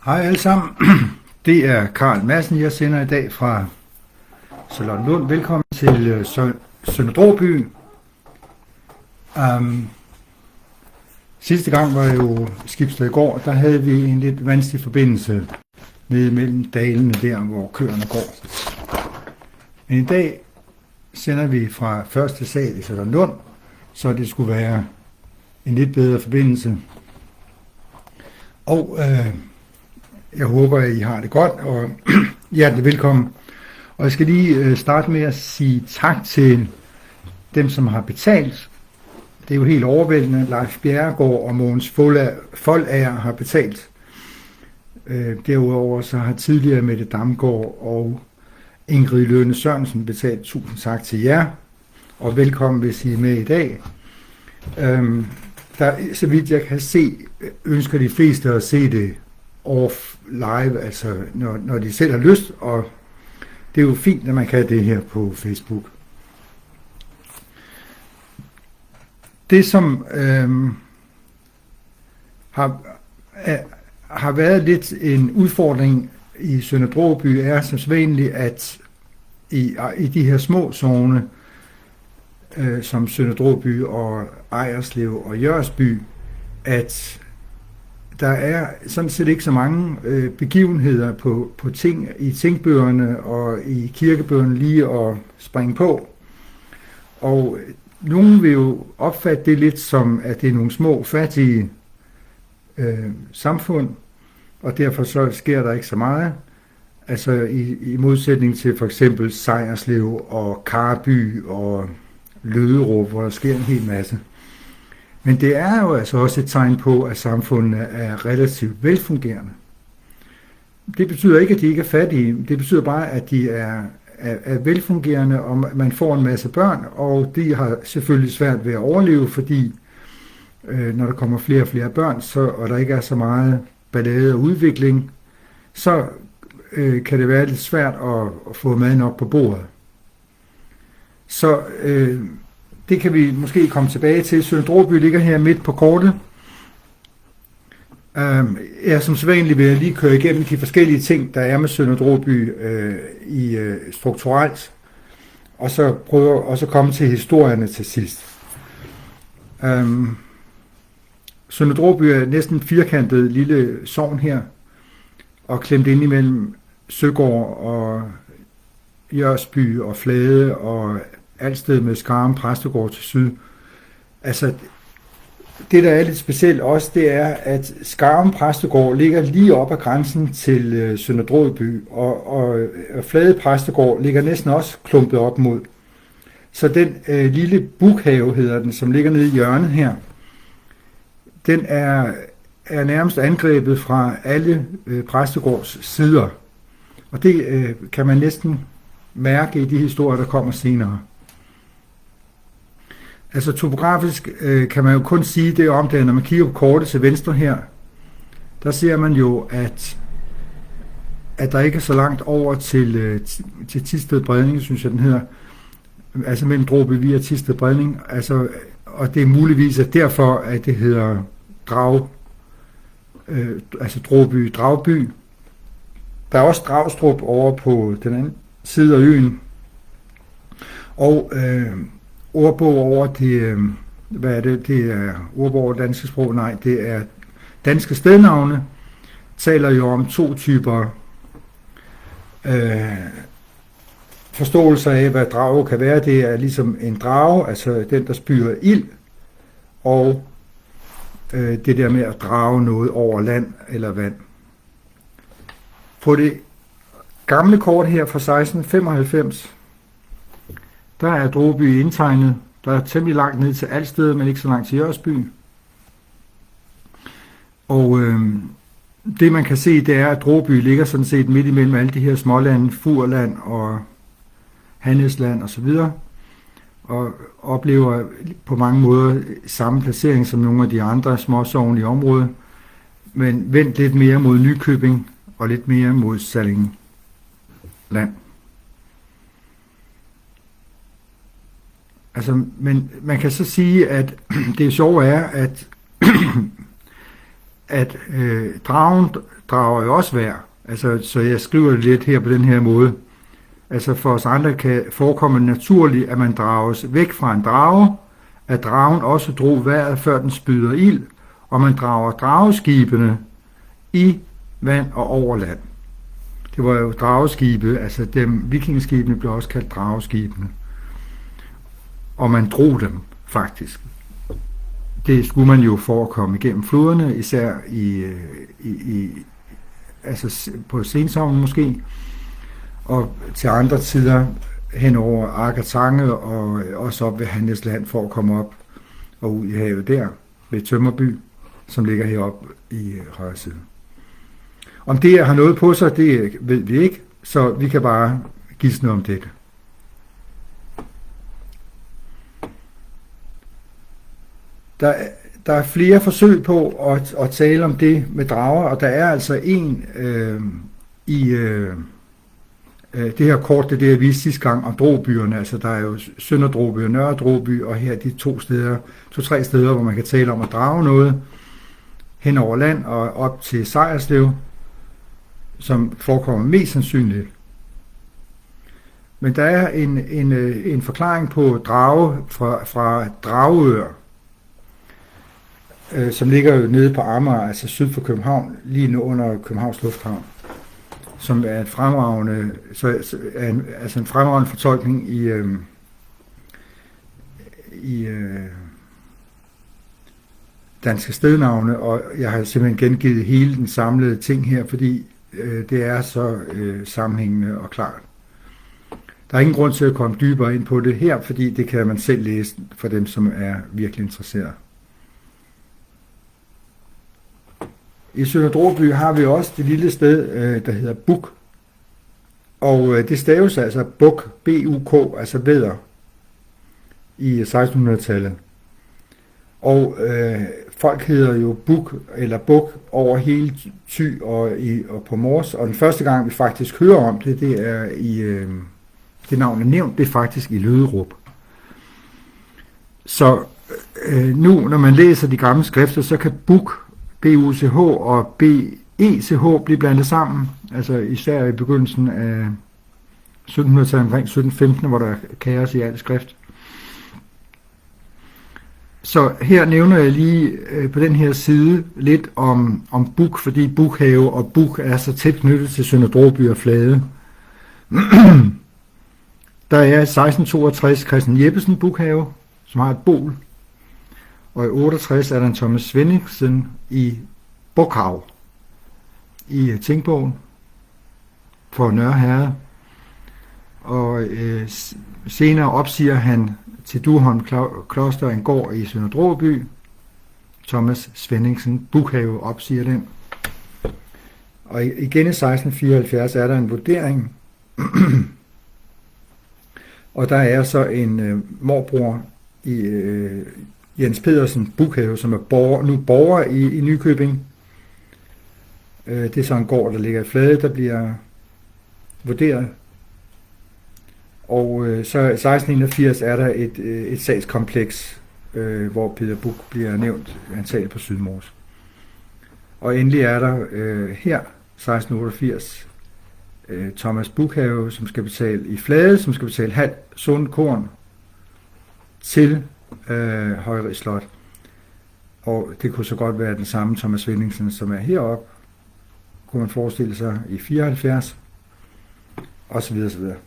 Hej alle sammen, det er Karl Madsen, jeg sender i dag fra Charlottenlund. Velkommen til Sønder Dråby. Sidste gang var jo Skibsted gård, der havde vi en lidt vanskelig forbindelse nede mellem dalene der, hvor køerne går. Men i dag sender vi fra første sal i Charlottenlund, så det skulle være en lidt bedre forbindelse. Og jeg håber, at I har det godt, og hjertelig velkommen. Og jeg skal lige starte med at sige tak til dem, som har betalt. Det er jo helt overvældende. Leif Bjerregaard og Mogens Foldager har betalt. Derudover så har tidligere Mette Damgaard og Ingrid Lønne Sørensen betalt. Tusind tak til jer, og velkommen, hvis I er med i dag. Så vidt jeg kan se, ønsker de fleste at se det off live, altså når de selv har lyst, og det er jo fint, at man kan det her på Facebook. Det som har været lidt en udfordring i Sønder Dråby er som sædvanligt, at i de her små zoner, som Sønder Dråby og Ejerslev og Jørsby, at der er sådan set ikke så mange begivenheder på ting i tingbøgerne og i kirkebøgerne lige at springe på. Og nogen vil jo opfatte det lidt som, at det er nogle små, fattige samfund, og derfor så sker der ikke så meget. Altså i modsætning til for eksempel Sejerslev og Karby og Løderup, hvor der sker en hel masse. Men det er jo altså også et tegn på, at samfundet er relativt velfungerende. Det betyder ikke, at de ikke er fattige. Det betyder bare, at de er velfungerende, og man får en masse børn, og de har selvfølgelig svært ved at overleve, fordi når der kommer flere og flere børn, og der ikke er så meget ballade og udvikling, så kan det være lidt svært at få mad nok på bordet. Så det kan vi måske komme tilbage til. Sønder Dråby ligger her midt på kortet. Som sædvanligt vil jeg lige køre igennem de forskellige ting, der er med Sønder Dråby strukturelt, og så prøve at komme til historierne til sidst. Sønder Dråby er næsten firkantet lille sogn her, og klemt ind imellem Søgård og Jørsby og Flade og Alsted med Skarum Præstegård til syd. Altså, det der er lidt specielt også, det er, at Skarum Præstegård ligger lige op ad grænsen til Sønder Dråby, og Flade Præstegård ligger næsten også klumpet op mod. Så den lille bukhave, hedder den, som ligger nede i hjørnet her, den er nærmest angrebet fra alle Præstegårds sider. Og det kan man næsten mærke i de historier, der kommer senere. Altså topografisk kan man jo kun sige det om det, når man kigger på kortet til venstre her, der ser man jo, at der ikke er så langt over til Thisted Bredning, synes jeg den hedder, altså mellem Dråby via Thisted Bredning, altså, og det er muligvis derfor, at det hedder Dråby Dragby. Der er også Dragstrup over på den anden side af øen, og ordbog over det, hvad er det? Det er ordbog over danske sprog? Nej, det er danske stednavne, taler jo om to typer forståelser af, hvad drage kan være. Det er ligesom en drage, altså den, der spyr ild, og det der med at drage noget over land eller vand. På det gamle kort her fra 1695, der er Dråby indtegnet. Der er temmelig langt ned til Alsted, men ikke så langt til Jørsby. Og det man kan se, det er, at Dråby ligger sådan set midt imellem alle de her smålande, Furland og Handelsland osv., og oplever på mange måder samme placering som nogle af de andre småsogne i området, men vendt lidt mere mod Nykøbing og lidt mere mod Sallingland. Altså, men man kan så sige, at det sjove er, at at dragen drager jo også vejr. Altså, så jeg skriver det lidt her på den her måde. Altså for os andre kan forekomme naturligt, at man drages væk fra en drage, at dragen også drog vejret, før den spyder ild, og man drager drageskibene i vand og over land. Det var jo drageskibe, altså vikingeskibene blev også kaldt drageskibene. Og man drog dem faktisk. Det skulle man jo for at komme igennem floderne, især altså på sensommeren måske, og til andre tider hen over Arkatange og også op ved Handelsland for at komme op og ud i havet der ved Tømmerby, som ligger heroppe i højre side. Om det har noget på sig, det ved vi ikke, så vi kan bare gisne om dette. Der er flere forsøg på at tale om det med drager, og der er altså en i det her kort, det jeg viste sidste gang om drobyerne. Altså der er jo Sønder Droby og Nørre Droby, og her de to-tre steder, hvor man kan tale om at drage noget hen over land og op til Sejerslev, som forekommer mest sandsynligt. Men der er en forklaring på drage fra Dragør, som ligger jo nede på Amager, altså syd for København, lige nu under Københavns Lufthavn, som er en fremragende, altså en fremragende fortolkning i danske stednavne, og jeg har simpelthen gengivet hele den samlede ting her, fordi det er så sammenhængende og klart. Der er ingen grund til at komme dybere ind på det her, fordi det kan man selv læse for dem, som er virkelig interesseret. I Sønder Droby har vi også det lille sted, der hedder Buk, og det staves altså Buk, B-U-K, altså vædder, i 1600-tallet. Og folk hedder jo Buk eller Buk over hele Thy og på Mors, og den første gang vi faktisk hører om det, det er i det navn er nævnt, det er faktisk i Løderup. Så nu, når man læser de gamle skrifter, så kan Buk, B-U-C-H og B-E-C-H blive blandet sammen, altså især i begyndelsen af 1700-tallet, omkring 1715, hvor der er kaos i alt skrift. Så her nævner jeg lige på den her side lidt om Buk, fordi Bukhave og Buk er så tæt knyttet til Sønder Droby og Flade. Der er i 1662 Christian Jeppesen Bukhave, som har et bol, og i 68 er der en Thomas Svenningsen i Bukhav i Tingbogen for Nørre Herred, og senere opsiger han til Duholm Kloster en gård i Sønder Droby. Thomas Svenningsen Bukhave opsiger den. Og igen i 1674 er der en vurdering, og der er så en morbror i Jens Pedersen Bukhave, som er borger i Nykøbing. Det er så en gård, der ligger i Flade, der bliver vurderet. Og så i 1681 er der et sagskompleks, hvor Peter Buk bliver nævnt antagelig på Sydmors. Og endelig er der her 1688 Thomas Bukhave, som skal betale i Flade, som skal betale halv sund korn til Højrig Slot. Og det kunne så godt være den samme Thomas Svenningsen, som er heroppe, kunne man forestille sig i 74, og så videre, så videre.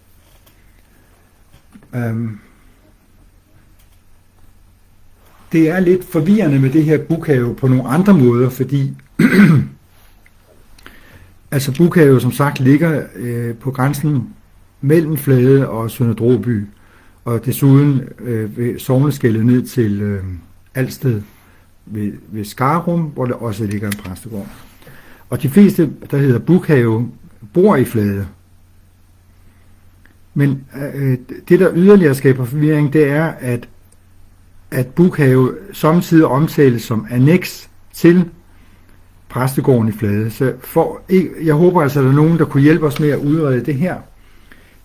Det er lidt forvirrende med det her Bukhave på nogle andre måder, fordi altså Bukhave som sagt ligger på grænsen mellem Flade og Sønder Droby, og desuden ved sogneskellet ned til Alsted ved Skarum, hvor der også ligger en præstegård. Og de fleste, der hedder Bukhave, bor i Flade. Men det, der yderligere skaber forvirring, det er, at Bukhave samtidig omtales som anneks til præstegården i Flade. Så jeg håber altså, at der er nogen, der kunne hjælpe os med at udrede det her.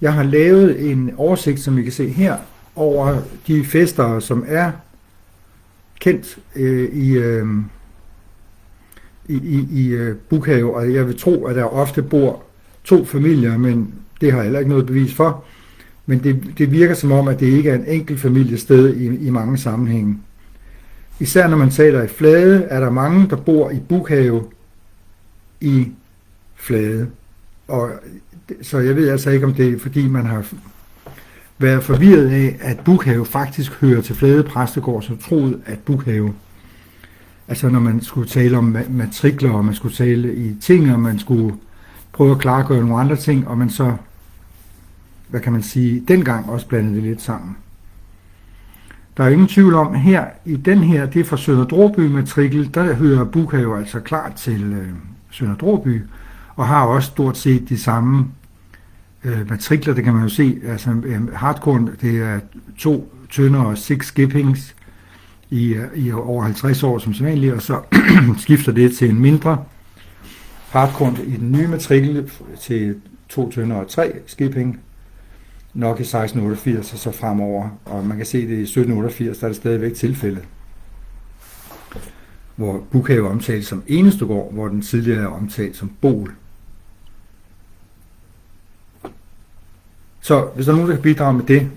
Jeg har lavet en oversigt, som I kan se her, over de fester, som er kendt i Bukhave, og jeg vil tro, at der ofte bor 2 familier, men det har jeg heller ikke noget bevis for. Men det virker som om, at det ikke er en enkelt familiested i mange sammenhænge. Især når man taler i Flade, er der mange, der bor i Bukhave i Flade. Og så jeg ved altså ikke, om det er, fordi man har været forvirret af, at Bukhave faktisk hører til Flade Præstegård, så troede, at Bukhave, altså når man skulle tale om matrikler, og man skulle tale i ting, og man skulle prøve at klargøre nogle andre ting, og man så, hvad kan man sige, dengang også blandede det lidt sammen. Der er ingen tvivl om, her i den her, det er fra Sønder Dråby matrikel, der hører Bukhave altså klart til Sønder Dråby, og har også stort set de samme matrikler, det kan man jo se, altså hardcore, det er 2 tønder og 6 skippings i over 50 år som sædvanligt, og så skifter det til en mindre hardcore i den nye matrikel til 2 tønder og 3 skipping, nok i 1688 og så fremover, og man kan se det i 1788, der er det stadigvæk tilfældet, hvor Bukhave omtales som Enestegård, hvor den tidligere er omtalt som Bol. Så hvis der er nogen, der kan bidrage med det,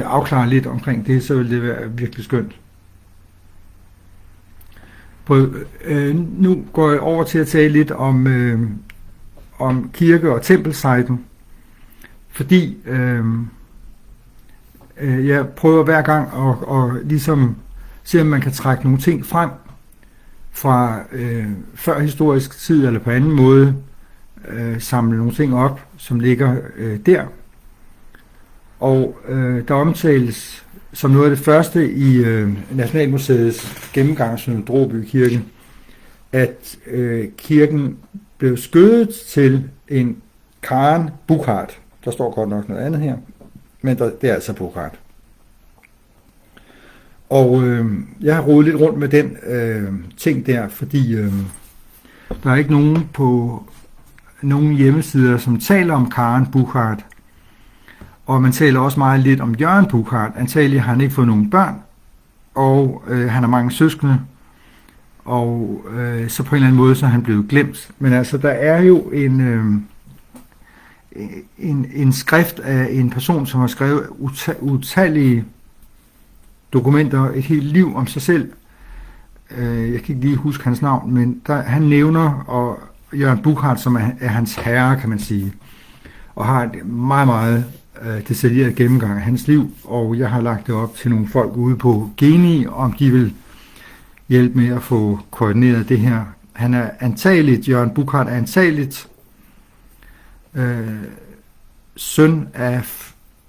afklare lidt omkring det, så vil det være virkelig skønt. Nu går jeg over til at tale lidt om kirke- og tempelsejten, fordi jeg prøver hver gang at ligesom se, om man kan trække nogle ting frem fra før historisk tid, eller på anden måde samle nogle ting op, som ligger der. Og der omtales som noget af det første i Nationalmuseets gennemgang af Sønder Dråby Kirke, at kirken blev skødet til en Karen Buchard. Der står godt nok noget andet her, men det er altså Buchard. Og jeg har rodet lidt rundt med den ting der, fordi der er ikke nogen på nogle hjemmesider, som taler om Karen Buchard. Og man taler også meget lidt om Jørgen Buchard. Antagelig har han ikke fået nogen børn, og han har mange søskende, og så på en eller anden måde så er han blevet glemt. Men altså, der er jo en skrift af en person, som har skrevet utallige dokumenter, et helt liv om sig selv. Jeg kan ikke lige huske hans navn, men han nævner Jørgen Buchard, som er hans herre, kan man sige, og har et meget, meget detaljeret gennemgang af hans liv, og jeg har lagt det op til nogle folk ude på Geni, om de vil hjælpe med at få koordineret det her. Han er antageligt, Jørgen Buchard er antageligt søn af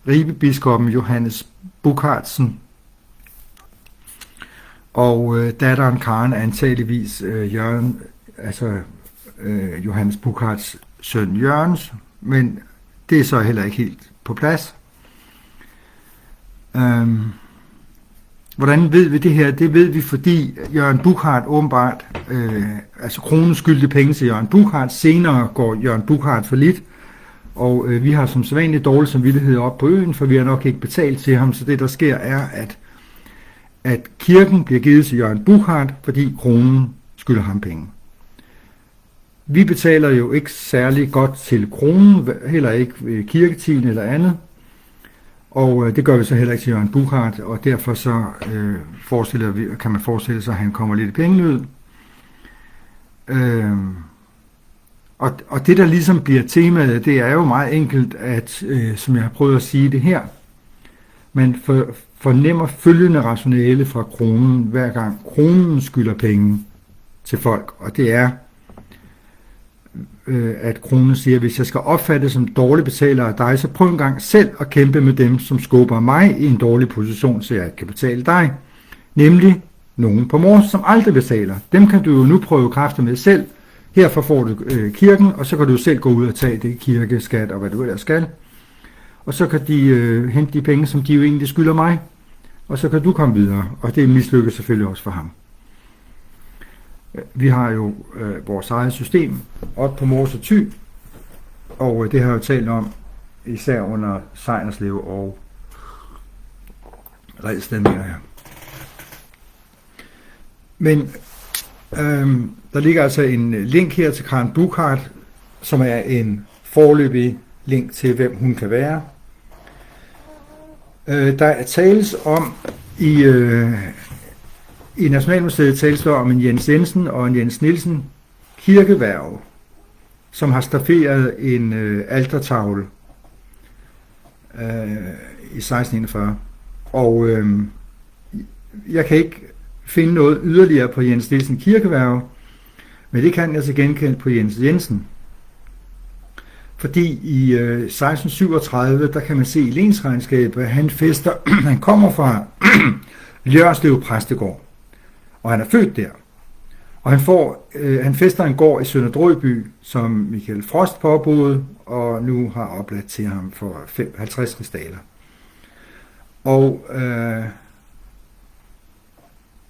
ribebiskoppen Johannes Buchardsen, og datteren Karen er antageligvis Jørgen, altså Johannes Buchards søn Jørgens, men det er så heller ikke helt på plads. Hvordan ved vi det her? Det ved vi, fordi Jørgen Buchard åbenbart, altså kronen skyldte penge til Jørgen Buchard, senere går Jørgen Buchard for lidt, og vi har som sædvanligt dårlig samvittighed op på øen, for vi har nok ikke betalt til ham, så det der sker er, at kirken bliver givet til Jørgen Buchard, fordi kronen skylder ham penge. Vi betaler jo ikke særlig godt til kronen, heller ikke kirketiden eller andet, og det gør vi så heller ikke til Jørgen Buchard, og derfor så kan man forestille sig, at han kommer lidt i pengenød. Og det der ligesom bliver temaet, det er jo meget enkelt, at som jeg har prøvet at sige det her, man fornemmer følgende rationale fra kronen, hver gang kronen skylder penge til folk, og det er, at kronen siger, at hvis jeg skal opfatte som dårlig betaler af dig, så prøv en gang selv at kæmpe med dem, som skubber mig i en dårlig position, så jeg kan betale dig. Nemlig nogen på Mors, som aldrig betaler. Dem kan du jo nu prøve kræfter med selv. Herfor får du kirken, og så kan du selv gå ud og tage det kirkeskat og hvad du ellers skal. Og så kan de hente de penge, som de jo egentlig skylder mig, og så kan du komme videre. Og det mislykkes selvfølgelig også for ham. Vi har jo vores eget system op på Mors og Thy, og det har jeg jo talt om, især under Sejrslev og Redsted, mener jeg. Men Der ligger altså en link her til Karen Buchardt, som er en foreløbig link til, hvem hun kan være. Der tales om, i Nationalmuseet tales der om en Jens Jensen og en Jens Nielsen kirkeværge, som har staferet en altertavle i 1641. Og jeg kan ikke finde noget yderligere på Jens Nielsen kirkeværge, men det kan jeg til gengæld på Jens Jensen. Fordi i 1637, der kan man se i lensregnskabet, at han kommer fra Ljørslev Præstegård, og han er født der. Og han fester en gård i Sønder Drøby, som Michael Frost påboede, og nu har opladt til ham for 50 rigsdaler. Og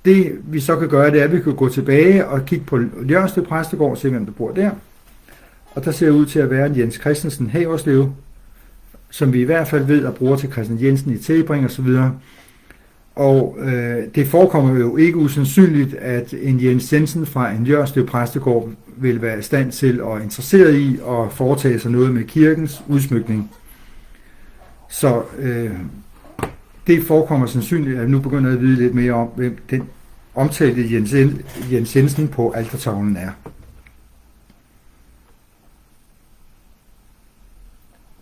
det vi så kan gøre, det er, at vi kan gå tilbage og kigge på Ljørslev Præstegård og se, hvem der bor der. Og der ser ud til at være en Jens Christensen Haverslev, som vi i hvert fald ved at bruge til Christian Jensen i Tebring og så videre. Og det forekommer jo ikke usandsynligt, at en Jens Jensen fra en Ljørslev Præstegård vil være i stand til og interesseret i at foretage sig noget med kirkens udsmykning. Så det forekommer sandsynligt, at jeg nu begynder at vide lidt mere om, hvem den omtalte Jens Jensen på altertavlen er.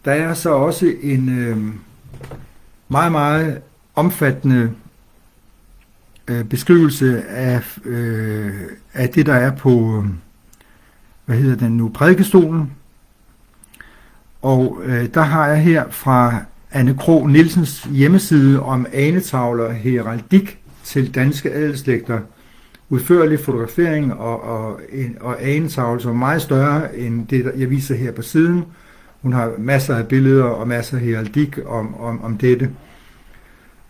Der er så også en meget, meget omfattende beskrivelse af det, der er på, prædikestolen. Og der har jeg her fra Anne Krogh Nielsens hjemmeside om anetavler heraldik til danske adelslægter, udførlig fotografering og anetavler, som er meget større end det, jeg viser her på siden. Hun har masser af billeder og masser af heraldik om dette.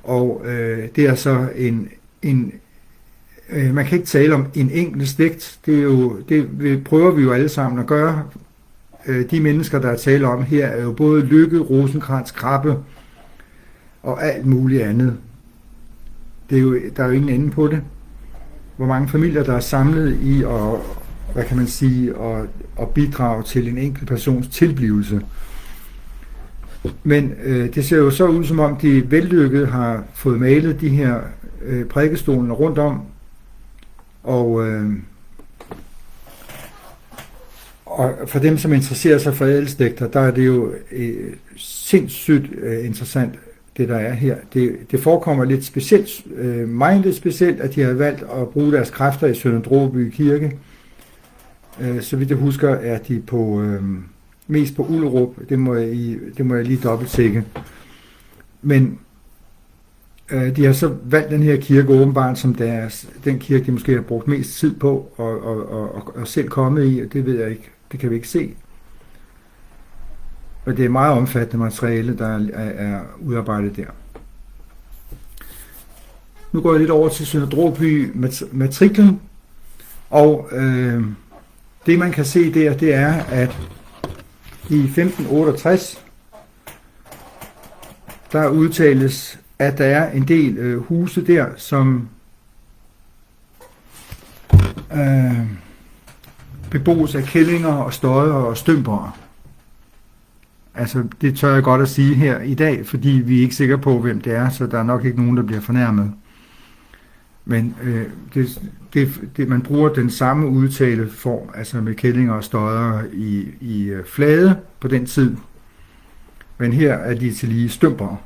Og det er så man kan ikke tale om en enkelt slægt. Det prøver vi jo alle sammen at gøre. De mennesker, der er tale om her, er jo både Lykke, Rosenkrantz, Krabbe og alt muligt andet. Der er jo ingen ende på det. Hvor mange familier, der er samlet i at bidrage til en enkelt persons tilblivelse. Men det ser jo så ud, som om de vellykkede har fået malet de her prædikestolen rundt om, og for dem, som interesserer sig for adelslægter, der er det jo sindssygt interessant, det der er her. Det forekommer lidt specielt, meget lidt specielt, at de har valgt at bruge deres kræfter i Sønder Drøby Kirke. Så vidt jeg husker, er de mest på Ullerup. Det må jeg lige dobbelttjekke. Men de har så valgt den her kirke åbenbart som den kirke, de måske har brugt mest tid på og selv kommet i, og det ved jeg ikke. Det kan vi ikke se. Og det er meget omfattende materiale, der er udarbejdet der. Nu går jeg lidt over til Sønder Drøby matriklen, og det man kan se der, det er, at i 1568, der udtales, at der er en del huse der, som beboes af kællinger og støder og stømpere. Altså, det tør jeg godt at sige her i dag, fordi vi er ikke sikre på, hvem det er, så der er nok ikke nogen, der bliver fornærmet. Men man bruger den samme udtaleform, altså med kællinger og støder i flade på den tid. Men her er de til lige stømpere.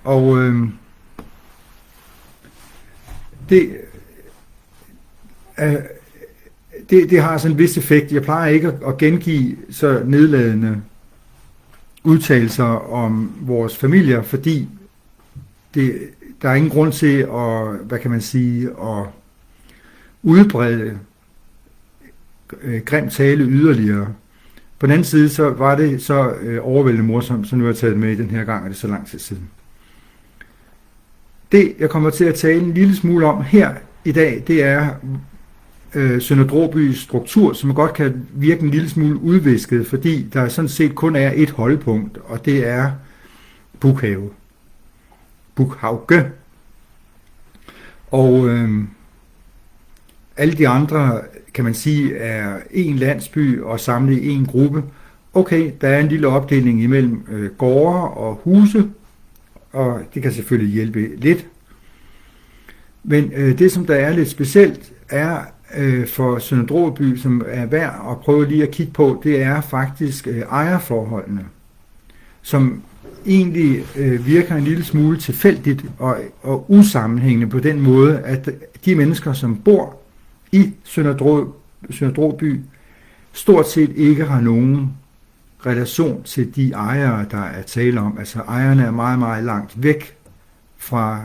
Og det har sådan en vis effekt. Jeg plejer ikke at gengive så nedladende udtalelser om vores familier, fordi der er ingen grund til at udbrede grim tale yderligere. På den anden side, så var det så overvældende morsomt, så nu har jeg taget med i den her gang, og det er så lang tid siden. Det, jeg kommer til at tale en lille smule om her i dag, det er Sønder Drøbys struktur, som godt kan virke en lille smule udvisket, fordi der sådan set kun er et holdpunkt, og det er Bukhauge. Og alle de andre, kan man sige, er en landsby og samlet i en gruppe. Okay, der er en lille opdeling imellem gårde og huse, og det kan selvfølgelig hjælpe lidt. Men det, som der er lidt specielt, er for Sønder Dråby, som er værd at prøve lige at kigge på, det er faktisk ejerforholdene, som egentlig virker en lille smule tilfældigt og usammenhængende på den måde, at de mennesker, som bor i Sønder Dråby, stort set ikke har nogen relation til de ejere, der er tale om. Altså ejerne er meget, meget langt væk fra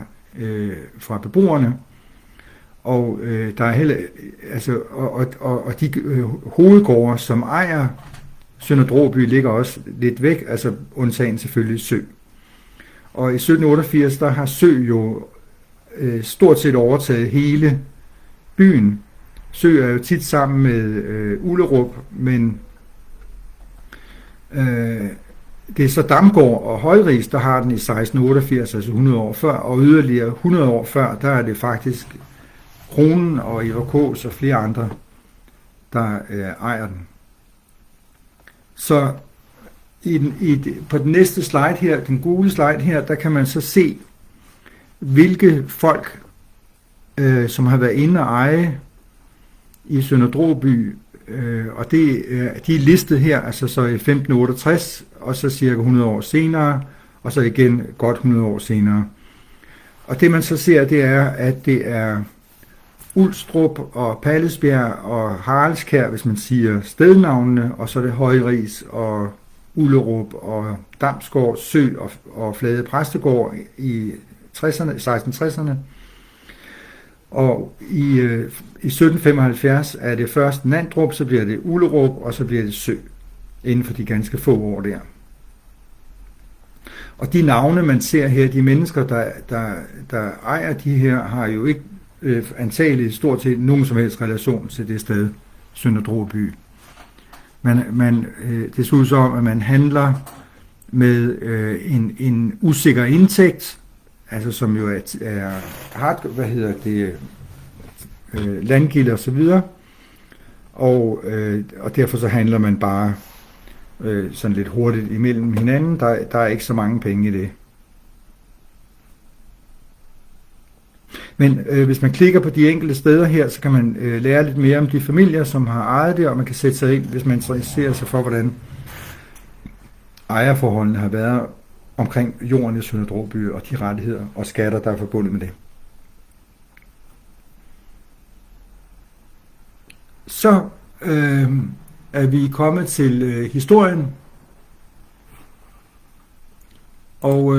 beboerne, og der er heller, altså, og de hovedgårde, som ejer Sønder Dråby, ligger også lidt væk, altså undtagen selvfølgelig Sø. Og i 1788, der har Sø jo stort set overtaget hele byen. Sø er jo tit sammen med Ullerup, men det er så Damgård og Højris, der har den i 1688, altså 100 år før, og yderligere 100 år før, der er det faktisk Kronen og Ivar Kaas og flere andre, der ejer den. Så på den næste slide her, den gule slide her, der kan man så se, hvilke folk, som har været inde og eje i Sønder Dråby, og de er listet her, altså så i 1568, og så cirka 100 år senere, og så igen godt 100 år senere. Og det man så ser, det er, at det er Ulstrup og Pallesbjerg og Haraldskær, hvis man siger stednavnene, og så er det Højris og Ullerup og Damsgård, Sø og Flade Præstegård i 1660'erne. Og i 1775 er det først Nandrup, så bliver det Ullerup, og så bliver det Sø, inden for de ganske få år der. Og de navne, man ser her, de mennesker, der ejer de her, har jo ikke antageligt stort set nogen som helst relation til det sted, Sønder Dråby. Det ser ud som, at man handler med en usikker indtægt, altså som jo er landgilde og så videre, og derfor så handler man bare sådan lidt hurtigt imellem hinanden. Der er ikke så mange penge i det. Men hvis man klikker på de enkelte steder her, så kan man lære lidt mere om de familier, som har ejet det, og man kan sætte sig ind, hvis man interesserer sig for, hvordan ejerforholdene har været omkring jorden i Sønder Dråby, og de rettigheder og skatter, der er forbundet med det. Så er vi kommet til historien, og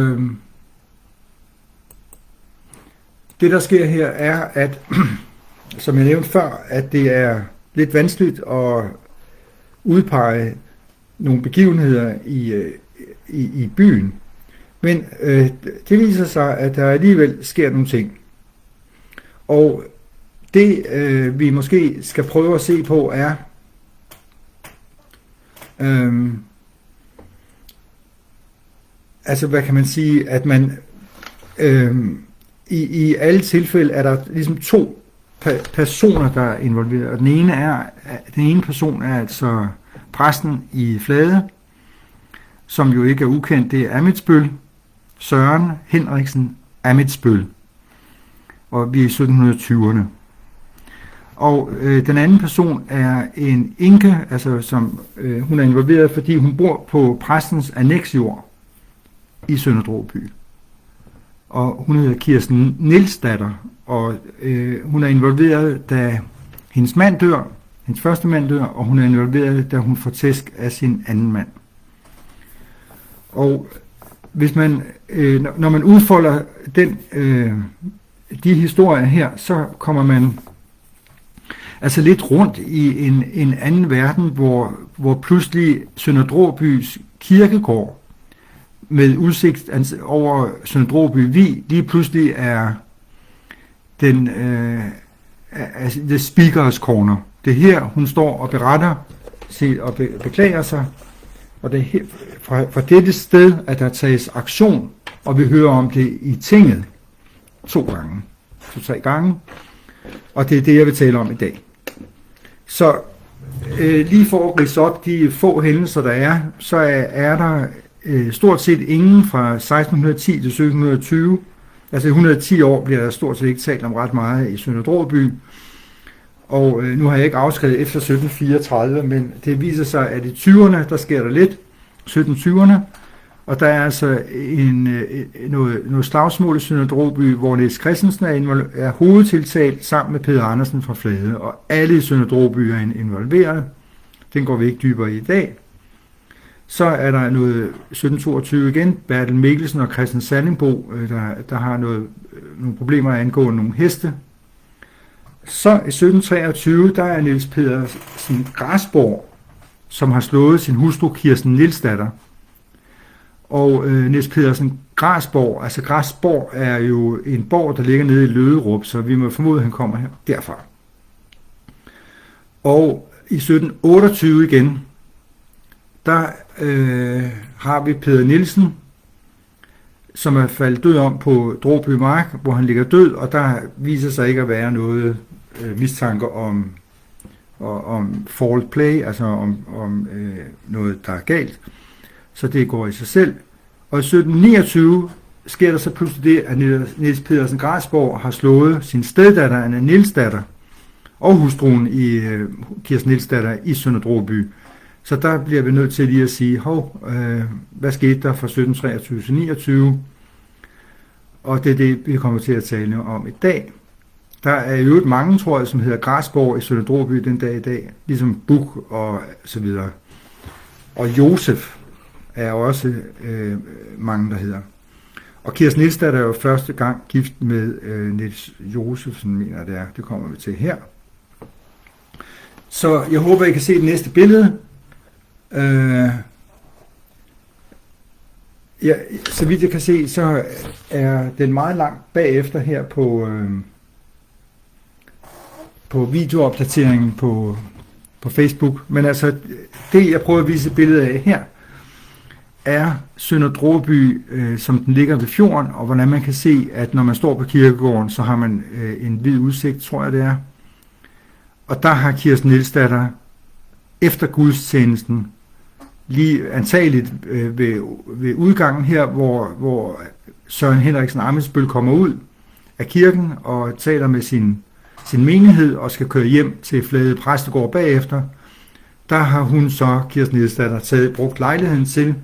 det der sker her er, at som jeg nævnte før, at det er lidt vanskeligt at udpege nogle begivenheder i byen, men det viser sig, at der alligevel sker nogle ting. Og det vi måske skal prøve at se på er altså hvad kan man sige, at man i alle tilfælde er der ligesom to personer, der er involveret, og den ene person er altså præsten i Flade, som jo ikke er ukendt, det er Amitsbøl, Søren Henriksen Amitsbøl, og vi er i 1720'erne. Og den anden person er en enke, altså som hun er involveret, fordi hun bor på præstens anneksjord i Sønder Dråby. Og hun hedder Kirsten Nielsdatter, og hun er involveret, da hendes mand dør, hendes første mand dør, og hun er involveret, da hun får tæsk af sin anden mand. Og hvis man, når man udfolder de historier her, så kommer man altså lidt rundt i en anden verden, hvor pludselig Sønder Dråbys kirkegård med udsigt over Sønder Dråby Vig lige pludselig er den the speakers corner. Det er her, hun står og beretter og beklager sig, og det er her, fra dette sted, at der tages aktion, og vi hører om det i tinget 2-3 gange. Og det er det, jeg vil tale om i dag. Så lige for at ridse op de få hændelser, der er, så er der stort set ingen fra 1610 til 1720. Altså 110 år bliver der stort set ikke talt om ret meget i Sønder Dråby. Og nu har jeg ikke afskrevet efter 1734, men det viser sig, at i 20'erne, der sker der lidt, 1720'erne, og der er altså noget slagsmål i Sønder Dråby, hvor Niels Christensen er hovedtiltalt sammen med Peder Andersen fra Flade, og alle i Sønder Dråby er involveret. Den går vi ikke dybere i dag. Så er der noget 1722 igen, Bertel Mikkelsen og Christian Sallingbo, der har nogle problemer angående nogle heste. Så i 1723, der er Niels Pedersen Grasborg, som har slået sin hustru Kirsten Nielsdatter. Og Niels Pedersen Grasborg, altså Grasborg er jo en borg, der ligger nede i Løderup, så vi må formode, at han kommer her derfra. Og i 1728 igen, der har vi Peder Nielsen, som er faldet død om på Dråby Mark, hvor han ligger død, og der viser sig ikke at være noget mistanke om fault play, altså om noget, der er galt. Så det går i sig selv. Og i 1729 sker der så pludselig det, at Niels Pedersen Grasborg har slået sin steddatter, Anna Nielsdatter, og hustruen i Kirsten Nielsdatter i Sønder Dråby. Så der bliver vi nødt til lige at sige, hvad skete der fra 1723 til 29? Og det er det, vi kommer til at tale om i dag. Der er jo mange, tror jeg, som hedder Grasborg i Sønder Dråby den dag i dag, ligesom Buk og så videre. Og Josef er også mange, der hedder. Og Kirsten Nielsdatter er jo første gang gift med Niels Josefsen, mener det er. Det kommer vi til her. Så jeg håber, I kan se det næste billede. Ja, så vidt jeg kan se, så er den meget langt bagefter her på videoopdateringen på Facebook. Men altså, det jeg prøver at vise et billede af her, er Sønder Dråby, som den ligger ved fjorden, og hvordan man kan se, at når man står på kirkegården, så har man en vid udsigt, tror jeg det er. Og der har Kirsten Nielsdatter efter gudstjenesten, lige antageligt ved udgangen her, hvor Søren Henriksen Ammitzbøll kommer ud af kirken og taler med sin menighed og skal køre hjem til Flade Præstegård bagefter, der har hun så, Kirsten Nielsdatter, brugt lejligheden til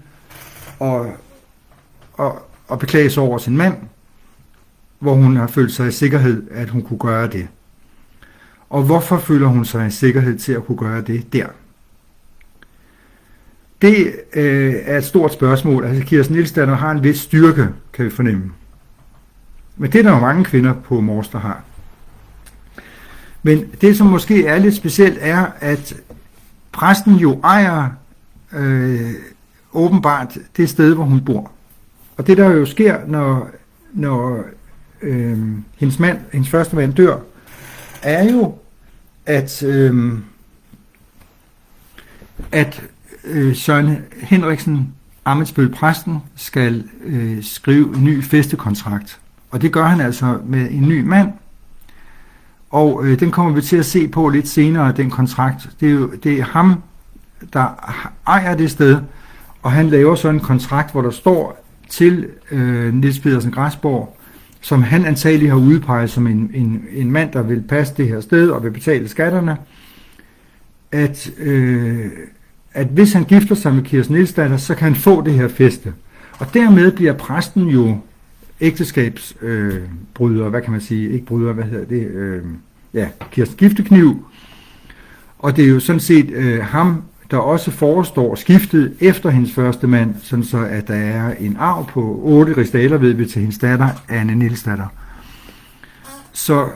at beklage sig over sin mand, hvor hun har følt sig i sikkerhed, at hun kunne gøre det. Og hvorfor føler hun sig i sikkerhed til at kunne gøre det der? Det er et stort spørgsmål. Altså Kirsten Nielsdatter har en vis styrke, kan vi fornemme. Men det er der jo mange kvinder på Mors, der har. Men det, som måske er lidt specielt, er, at præsten jo ejer åbenbart det sted, hvor hun bor. Og det, der jo sker, når hendes første mand dør, er jo, at Søren Henriksen Ammitzbøll præsten skal skrive en ny fæstekontrakt. Og det gør han altså med en ny mand. Og den kommer vi til at se på lidt senere, den kontrakt. Det er ham, der ejer det sted, og han laver sådan en kontrakt, hvor der står til Niels Pedersen Grasborg, som han antageligt har udpeget som en mand, der vil passe det her sted og vil betale skatterne, at hvis han gifter sig med Kirsten Nielsdatter, så kan han få det her fæste. Og dermed bliver præsten jo ægteskabsbryder, hvad kan man sige, ikke bryder, hvad hedder det, Kirsten Giftekniv. Og det er jo sådan set ham, der også forestår skiftet efter hendes første mand, sådan så at der er en arv på 8 rigsdaler, ved vi, til hendes datter, Anne Nielsdatter. Så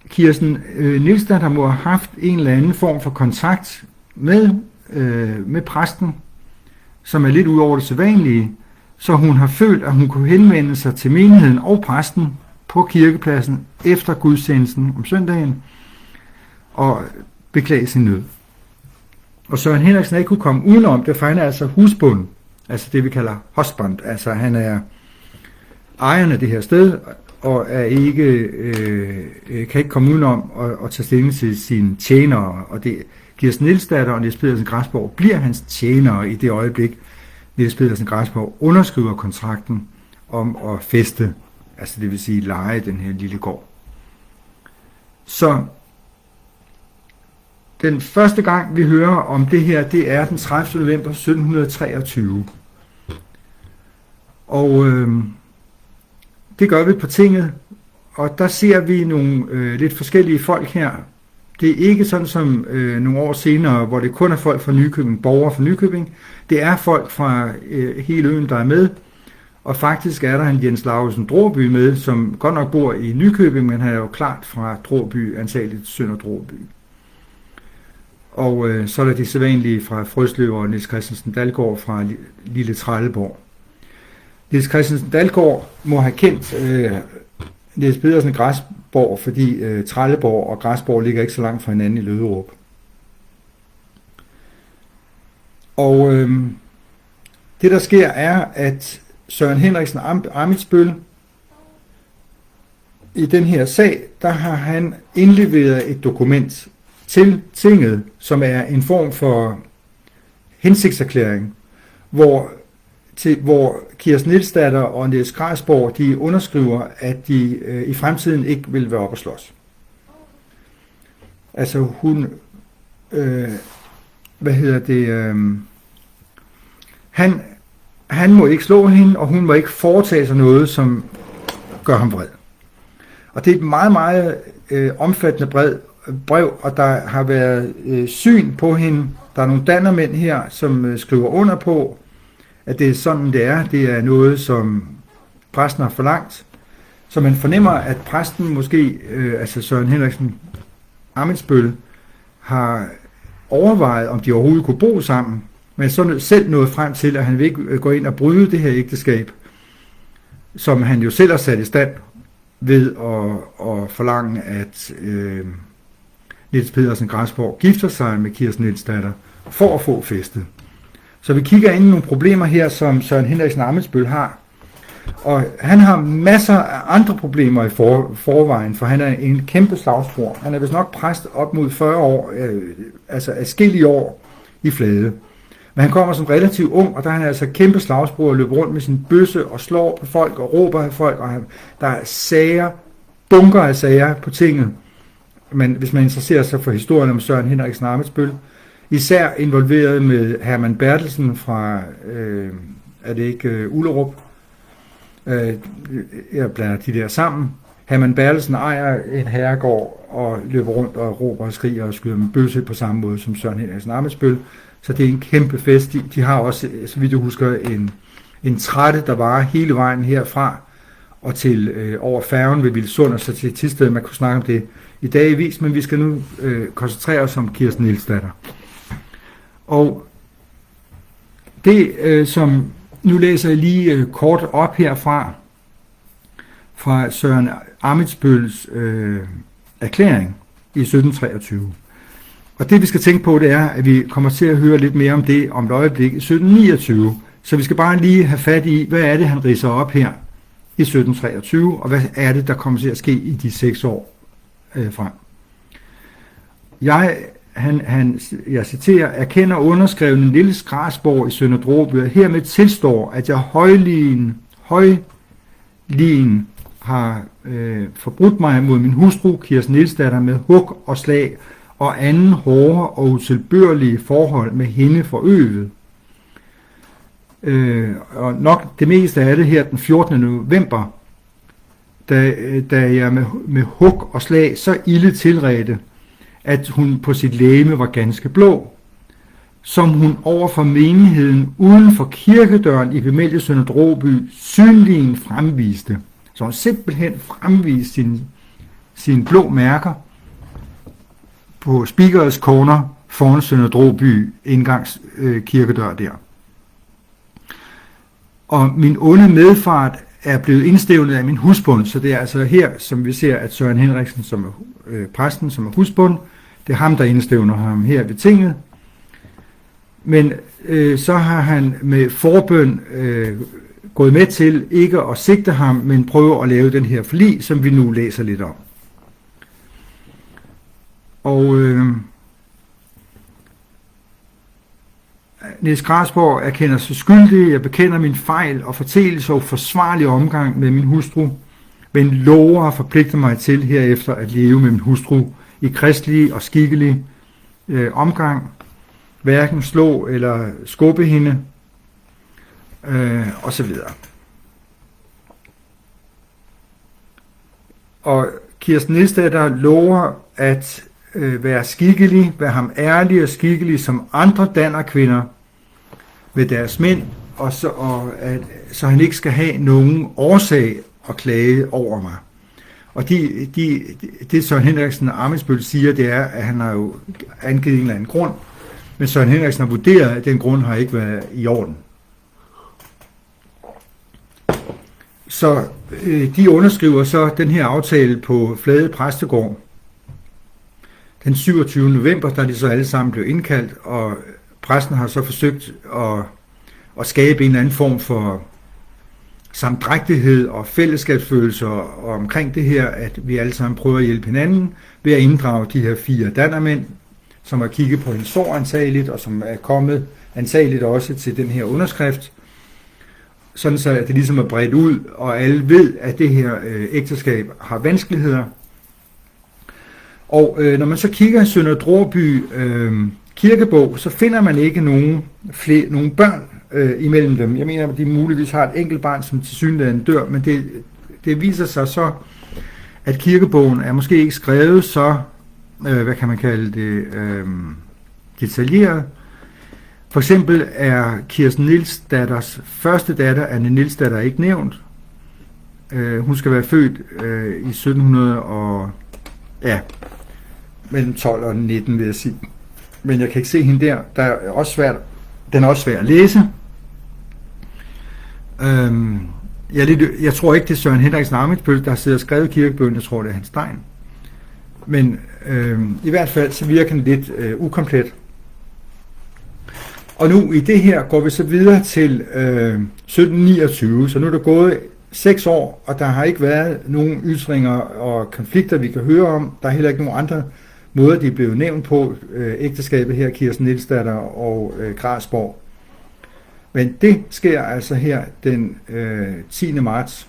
Kirsten Nielsdatter må have haft en eller anden form for kontakt med præsten, som er lidt ud over det sædvanlige, så hun har følt, at hun kunne henvende sig til menigheden og præsten på kirkepladsen efter gudstjenesten om søndagen og beklage sin nød. Og Søren Henriksen ikke kunne komme udenom det, for han er altså husbund, altså det vi kalder husband, altså han er ejeren af det her sted, og er ikke, kan ikke komme udenom at tage stilling til sine tjenere, og det Kirsten Nielsdatter og Niels Pedersen Græsborg bliver hans tjenere i det øjeblik, Niels Pedersen Græsborg underskriver kontrakten om at fæste, altså det vil sige leje den her lille gård. Så den første gang vi hører om det her, det er den 30. november 1723. Og det gør vi på tinget, og der ser vi nogle lidt forskellige folk her. Det er ikke sådan som nogle år senere, hvor det kun er folk fra Nykøbing, borgere fra Nykøbing. Det er folk fra hele øen, der er med. Og faktisk er der en Jens Laugesen Draaby med, som godt nok bor i Nykøbing, men han er jo klart fra Draaby, antageligt Sønder Draaby. Og så er der de sædvanlige fra Frøslev og Niels Christensen Dalgaard fra Lille Trelleborg. Niels Christensen Dalgaard må have kendt Niels Pedersen Græsborg, fordi Trelleborg og Græsborg ligger ikke så langt fra hinanden i Løderup. Og det der sker er, at Søren Henriksen Ammitzbøll i den her sag, der har han indleveret et dokument til tinget, som er en form for hensigtserklæring, hvor Kirsten Nielsdatter og Niels Græsborg, de underskriver, at de i fremtiden ikke vil være oppe at slås. Altså hun, han må ikke slå hende, og hun må ikke foretage sig noget, som gør ham vred. Og det er et meget, meget omfattende brev, og der har været syn på hende. Der er nogle dannermænd her, som skriver under på, at det er sådan, det er. Det er noget, som præsten har forlangt. Så man fornemmer, at præsten måske, altså Søren Henriksen Ammitzbøll, har overvejet, om de overhovedet kunne bo sammen, men så selv nået frem til, at han vil ikke gå ind og bryde det her ægteskab, som han jo selv har sat i stand ved at forlange, at Niels Pedersen Græsborg gifter sig med Kirsten Nielsdatter for at få fæstet. Så vi kigger ind i nogle problemer her, som Søren Henriksen Ammitzbøll har. Og han har masser af andre problemer i forvejen, for han er en kæmpe slagsbror. Han er vist nok præst op mod 40 år, altså adskillige år i flade. Men han kommer som relativt ung, og der er han altså kæmpe slagsbror og løber rundt med sin bøsse og slår på folk og råber af folk. Og der er sager, bunker af sager på tinget. Men hvis man interesserer sig for historien om Søren Henriksen Ammitzbøll, især involveret med Herman Bertelsen fra, er det ikke Ullerup? Jeg blander de der sammen. Herman Bertelsen ejer en herregård og løber rundt og råber og skriger og skyder med bøsse på samme måde som Søren Henriksen Ammitzbøll. Så det er en kæmpe fest. De har også, så vidt jeg husker, en trætte, der var hele vejen herfra og til over færgen ved Vildsund og så til Thisted. Man kunne snakke om det i dag i vis, men vi skal nu koncentrere os om Kirsten Nielsdatter. Og det, som nu læser jeg lige kort op herfra, fra Søren Ammitzbølls erklæring i 1723. Og det vi skal tænke på, det er, at vi kommer til at høre lidt mere om det om et øjeblik i 1729. Så vi skal bare lige have fat i, hvad er det, han ridser op her i 1723, og hvad er det, der kommer til at ske i de 6 år frem. Jeg citerer, erkender underskrevne Niels Græsborg i Sønder Draaby, hermed tilstår, at jeg højligen har forbrudt mig mod min hustru, Kirsten Nielsdatter, med hug og slag og anden hårde og utilbørlige forhold med hende forøvet. Og nok det meste af det her den 14. november, da jeg med hug og slag så ilde tilredte, at hun på sit legeme var ganske blå, som hun over for menigheden uden for kirkedøren i bemælde Sønder Draaby synligen fremviste. Så hun simpelthen fremviste sine blå mærker på Speakers Corner foran Sønder Draaby indgangs kirkedør der. Og min onde medfart er blevet indstævnet af min husbund, så det er altså her, som vi ser, at Søren Henriksen, som er præsten, som er husbund, det er ham, der indstævner ham her ved tinget. Men så har han med forbøn gået med til ikke at sigte ham, men prøve at lave den her forlig, som vi nu læser lidt om. Og Niels Grasborg erkender sig skyldig. Jeg bekender min fejl og fortælelse og forsvarlig omgang med min hustru, men lover at forpligte mig til herefter at leve med min hustru i kristelig og skikkelig omgang, hverken slå eller skubbe hende, og så videre. Og Kirsten Nielsdatter lover at være skikkelig, være ham ærlig og skikkelig som andre dannerkvinder ved deres mænd, og så han ikke skal have nogen årsag at klage over mig. Og det Søren Henriksen og Ammitzbøll siger, det er, at han har jo angivet en eller anden grund, men Søren Henriksen har vurderet, at den grund har ikke været i orden. Så de underskriver så den her aftale på Flade Præstegård den 27. november, da de så alle sammen blev indkaldt, og præsten har så forsøgt at skabe en eller anden form for samdrægtighed og fællesskabsfølelse omkring det her, at vi alle sammen prøver at hjælpe hinanden ved at inddrage de her 4 dannermænd, som har kigget på en sår antageligt, og som er kommet antageligt også til den her underskrift, sådan så at det ligesom er bredt ud, og alle ved, at det her ægteskab har vanskeligheder. Og når man så kigger i Sønder Dråby kirkebog, så finder man ikke nogen børn imellem dem. Jeg mener, at de muligvis har et enkelt barn, som tilsyneladende dør, men det viser sig så, at kirkebogen er måske ikke skrevet så, hvad kan man kalde det, detaljeret. For eksempel er Kirsten Nielsdatters første datter, Anne Nielsdatter, ikke nævnt. Hun skal være født i 1700 og mellem 12 og 19, vil jeg sige. Men jeg kan ikke se hende der. Den er også svær at læse. Jeg tror ikke, det er Søren Henriksen Ammitzbøll, der sidder og skrevet kirkebøgen. Jeg tror, det er Hans Stein. Men i hvert fald så virker den lidt ukomplet. Og nu i det her går vi så videre til 1729, så nu er der gået 6 år, og der har ikke været nogen ytringer og konflikter, vi kan høre om. Der er heller ikke nogen andre måder, de er blevet nævnt på, ægteskabet her, Kirsten Nielsdatter og Grasborg. Men det sker altså her den 10. marts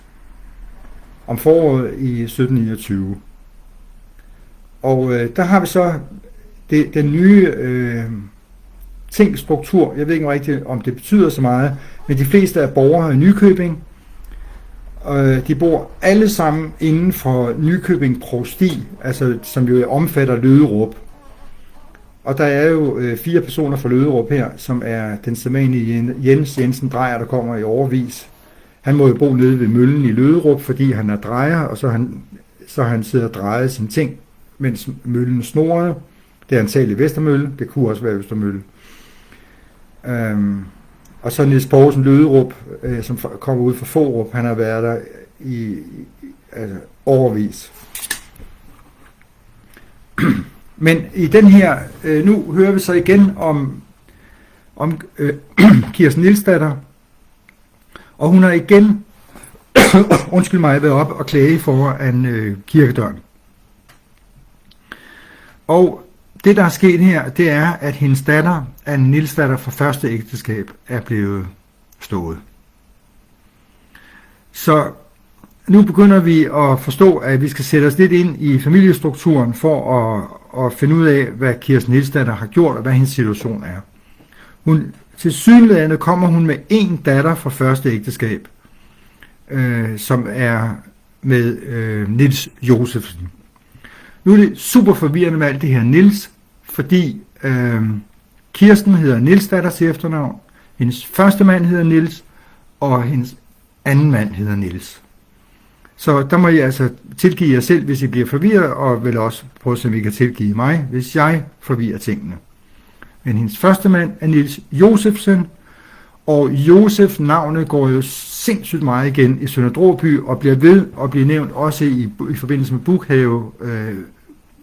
om foråret i 1729. Og der har vi så den nye tingstruktur. Jeg ved ikke rigtigt, om det betyder så meget, men de fleste er borgere i Nykøbing. De bor alle sammen inden for Nykøbing Provsti, altså som jo omfatter Løderup. Og der er jo 4 personer fra Løderup her, som er den sædvanlige Jens Jensen Drejer, der kommer i årevis. Han må jo bo nede ved møllen i Løderup, fordi han er drejer, og så han sidder og drejer sine ting, mens møllen snorede. Det er antagelig Vestermølle, det kunne også være Østermølle. Og så Niels Poulsen Løderup, som kommer ud fra Fårup, han har været der i overvis. Men i den her, nu hører vi så igen om Kirsten Nielsdatter, og hun har igen, undskyld mig, været op og klage foran kirkedøren. Og det, der er sket her, det er, at hendes datter, Anne Nielsdatter fra første ægteskab, er blevet stået. Så nu begynder vi at forstå, at vi skal sætte os lidt ind i familiestrukturen for at finde ud af, hvad Kirsten Nielsdatter har gjort, og hvad hendes situation er. Tilsyneladende kommer hun med en datter fra første ægteskab, som er med Niels Josefsen. Nu er det super forvirrende med alt det her Niels, fordi Kirsten hedder Nielsdatter til efternavn, hendes første mand hedder Niels, og hendes anden mand hedder Niels. Så der må I altså tilgive jer selv, hvis I bliver forvirret, og vil også prøve at se, om I kan tilgive mig, hvis jeg forvirrer tingene. Men hendes første mand er Niels Josefsen, og Josef navnet går jo sindssygt meget igen i Sønder Dråby, og bliver ved at blive nævnt også i forbindelse med Bukhave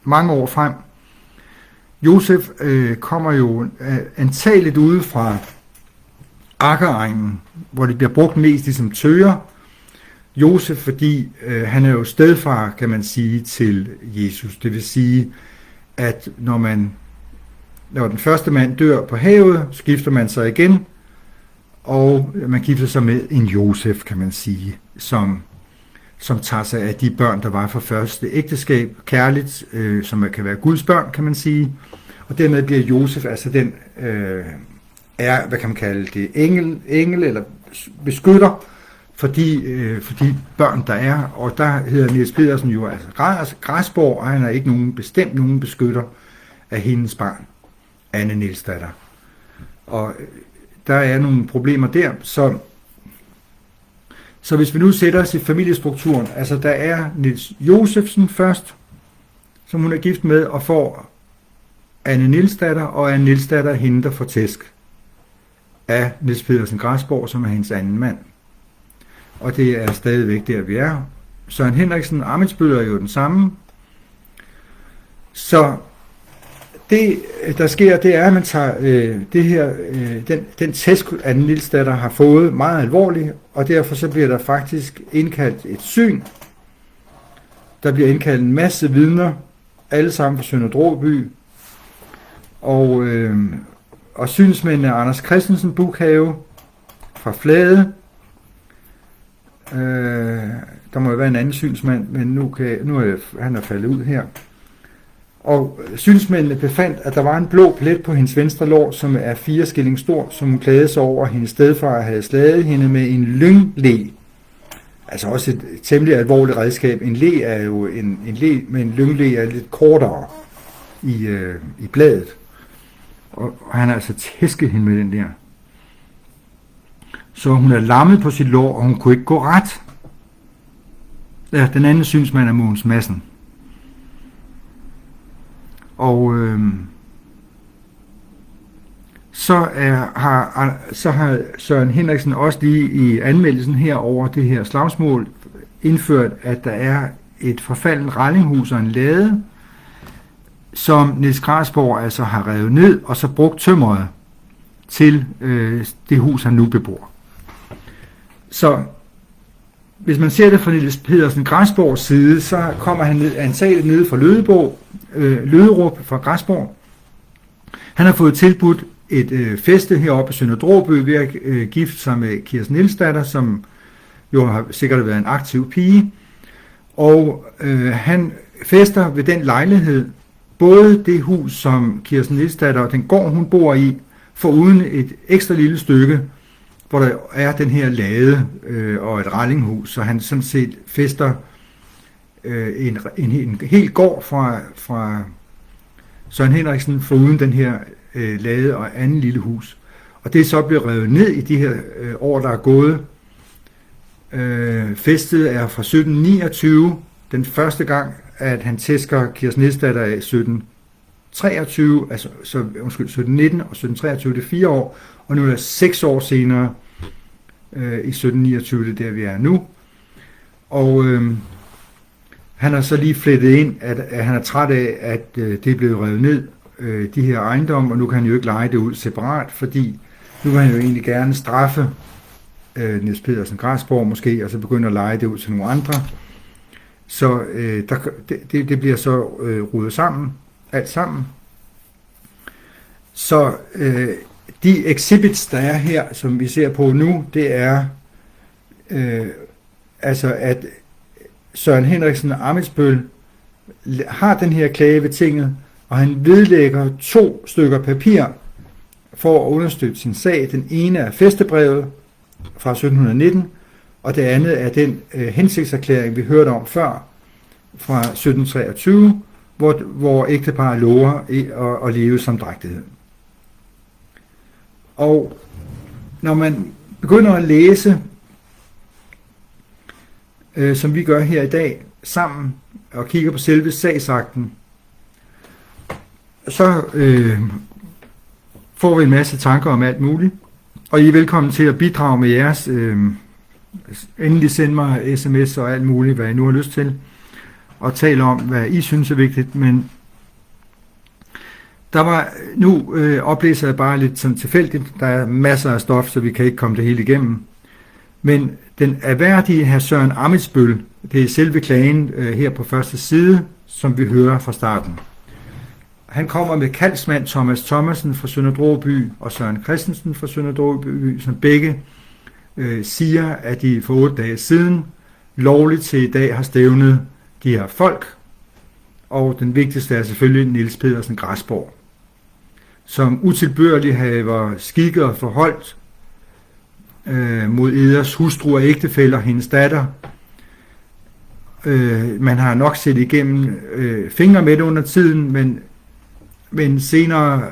mange år frem. Josef kommer jo antageligt ude fra Akkeregnen, hvor det bliver brugt mest ligesom tøger. Josef, fordi han er jo stedfar, kan man sige, til Jesus. Det vil sige, at når den første mand dør på havet, så gifter man sig igen, og man gifter sig med en Josef, kan man sige, som tager sig af de børn, der var fra første ægteskab, kærligt, som kan være Guds børn, kan man sige. Og dermed bliver Josef altså den, hvad kan man kalde det, engel eller beskytter for de børn, der er. Og der hedder Niels Pedersen jo altså Græsborg, og han er ikke bestemt nogen beskytter af hendes barn, Anne Nielsdatter. Og der er nogle problemer der, så hvis vi nu sætter os i familiestrukturen, altså der er Niels Josefsen først, som hun er gift med, og får Anne Nielsdatter, og Anne Nielsdatter hende, der får tæsk af Niels Pedersen Græsborg, som er hendes anden mand. Og det er stadigvæk der, vi er. Søren Henriksen Amitsbøl er jo den samme. Så det, der sker, det er, at man tager den tæsk, Anne Nielsdatter har fået, meget alvorligt, og derfor så bliver der faktisk indkaldt et syn. Der bliver indkaldt en masse vidner, alle sammen fra Sønder Dråby, og synsmændene er Anders Christensen Bukhave fra Flade. Der må jo være en anden synsmand, men nu er han faldet ud her. Og synsmændene befandt, at der var en blå plet på hendes venstre lår, som er 4 skilling stor, som hun klagede sig over, at hendes stedfar havde slaget hende med en lyngle. Altså også et temmelig alvorligt redskab. En le er jo en le, men en lyngle er lidt kortere i bladet. Og han har altså tæsket hende med den der. Så hun er lammet på sit lår, og hun kunne ikke gå ret. Ja, den anden synsmand er Mogens Madsen. Og så har Søren Henriksen også lige i anmeldelsen her over det her slagsmål indført, at der er et forfaldent rallinghus og en lade, som Niels Græsborg altså har revet ned, og så brugt tømmeret til det hus, han nu bebor. Så hvis man ser det fra Niels Pedersen Græsborgs side, så kommer han antageligt nede fra Løderup fra Græsborg. Han har fået tilbudt et feste heroppe i Sønder Dråby ved at gifte sig med Kirsten Nielsdatter, som jo har sikkert været en aktiv pige. Og han fester ved den lejlighed både det hus, som Kirsten Nielsdatter og den gård, hun bor i, foruden et ekstra lille stykke, hvor der er den her lade og et rallinghus, så han sådan set fester en hel gård fra Søren Henriksen foruden den her lade og anden lille hus. Og det er så blevet revet ned i de her år, der er gået. Festet er fra 1729, den første gang, at han tæsker Kirsten Nielsdatter af 1723, altså 1719 og 1723, det er 4 år, og nu er det 6 år senere, i 1729, det er der vi er nu. Og han har så lige flettet ind, at han er træt af, at det er blevet revet ned, de her ejendomme, og nu kan han jo ikke leje det ud separat, fordi nu vil han jo egentlig gerne straffe Niels Pedersen Græsborg måske, og så begynde at leje det ud til nogle andre. Så det bliver så rodet sammen, alt sammen. Så de exhibits, der er her, som vi ser på nu, det er altså at Søren Henriksen Amitsbøl har den her klage ved tinget, og han vedlægger 2 stykker papir for at understøtte sin sag. Den ene er fæstebrevet fra 1719, og det andet er den hensigtserklæring, vi hørte om før, fra 1723, hvor ægteparret lover at leve som drægtighed. Og når man begynder at læse, som vi gør her i dag, sammen og kigger på selve sagsakten, så får vi en masse tanker om alt muligt. Og I er velkommen til at bidrage med jeres. Endelig send mig sms og alt muligt, hvad I nu har lyst til. Og tale om, hvad I synes er vigtigt. Men Nu oplæser jeg bare lidt sådan tilfældigt. Der er masser af stof, så vi kan ikke komme det hele igennem. Men den erhverdige hr. Søren Ammitzbøll, det er selve klagen her på første side, som vi hører fra starten. Han kommer med kaldsmand Thomas Thomasen fra Sønder Dråby og Søren Christensen fra Sønder Dråby, som begge siger, at de for 8 dage siden lovligt til i dag har stævnet de her folk. Og den vigtigste er selvfølgelig Niels Pedersen Græsborg, som utilbørligt havde skikket og forholdt mod Eders hustru og ægtefæller, hendes datter. Man har nok set igennem fingre med det under tiden, men senere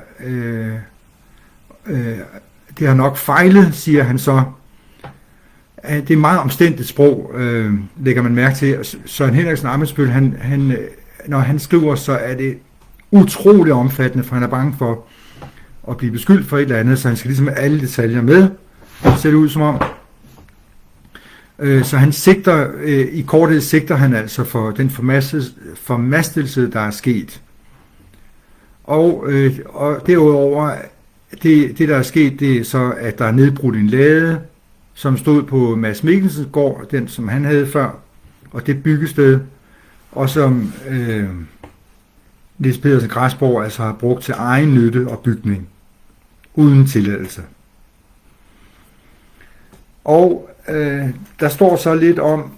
det har nok fejlet, siger han så. Det er meget omstændigt sprog, lægger man mærke til. Søren Henriksen Ammitzbøll, når han skriver, så er det utrolig omfattende, for han er bange for at blive beskyldt for et eller andet, så han skal ligesom have alle detaljer med, ser det ud som om. Så han sigter, i korthed sigter han altså for den formastelse, der er sket. Og derudover, det der er sket, det er så, at der er nedbrudt en lade, som stod på Mads Mikkelsens gård, den som han havde før, og det byggested, og som Niels Pedersen Græsborg altså har brugt til egen nytte og bygning, uden tilladelse. Og der står så lidt om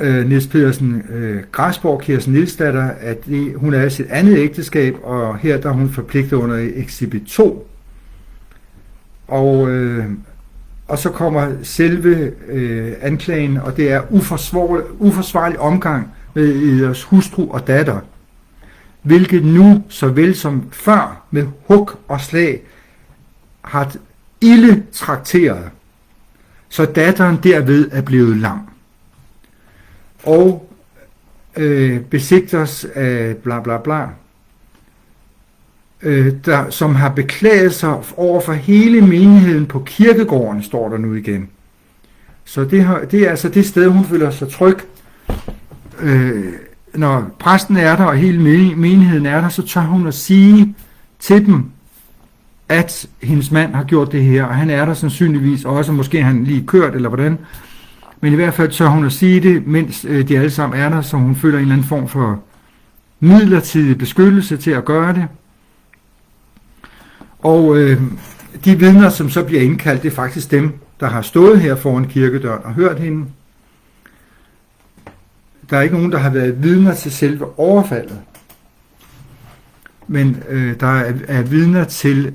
Niels Pedersen Græsborg, Kirsten Nielsdatter, at hun er i sit andet ægteskab, og her der er hun forpligtet under Exhibit 2. Og så kommer selve anklagen, og det er uforsvarlig omgang med Eders hustru og datter, hvilket nu, såvel som før, med hug og slag, har ilde trakteret, så datteren derved er blevet lam. Og besigters af bla bla bla, som har beklaget sig over for hele menigheden på kirkegården, står der nu igen. Så det er altså det sted, hun føler sig tryg. Når præsten er der, og hele menigheden er der, så tør hun at sige til dem, at hendes mand har gjort det her, og han er der sandsynligvis også, måske han lige kørt, eller hvordan. Men i hvert fald tør hun at sige det, mens de alle sammen er der, så hun føler en eller anden form for midlertidig beskyttelse til at gøre det. Og de vidner, som så bliver indkaldt, det er faktisk dem, der har stået her foran kirkedøren og hørt hende. Der er ikke nogen, der har været vidner til selve overfaldet. Men der er vidner til,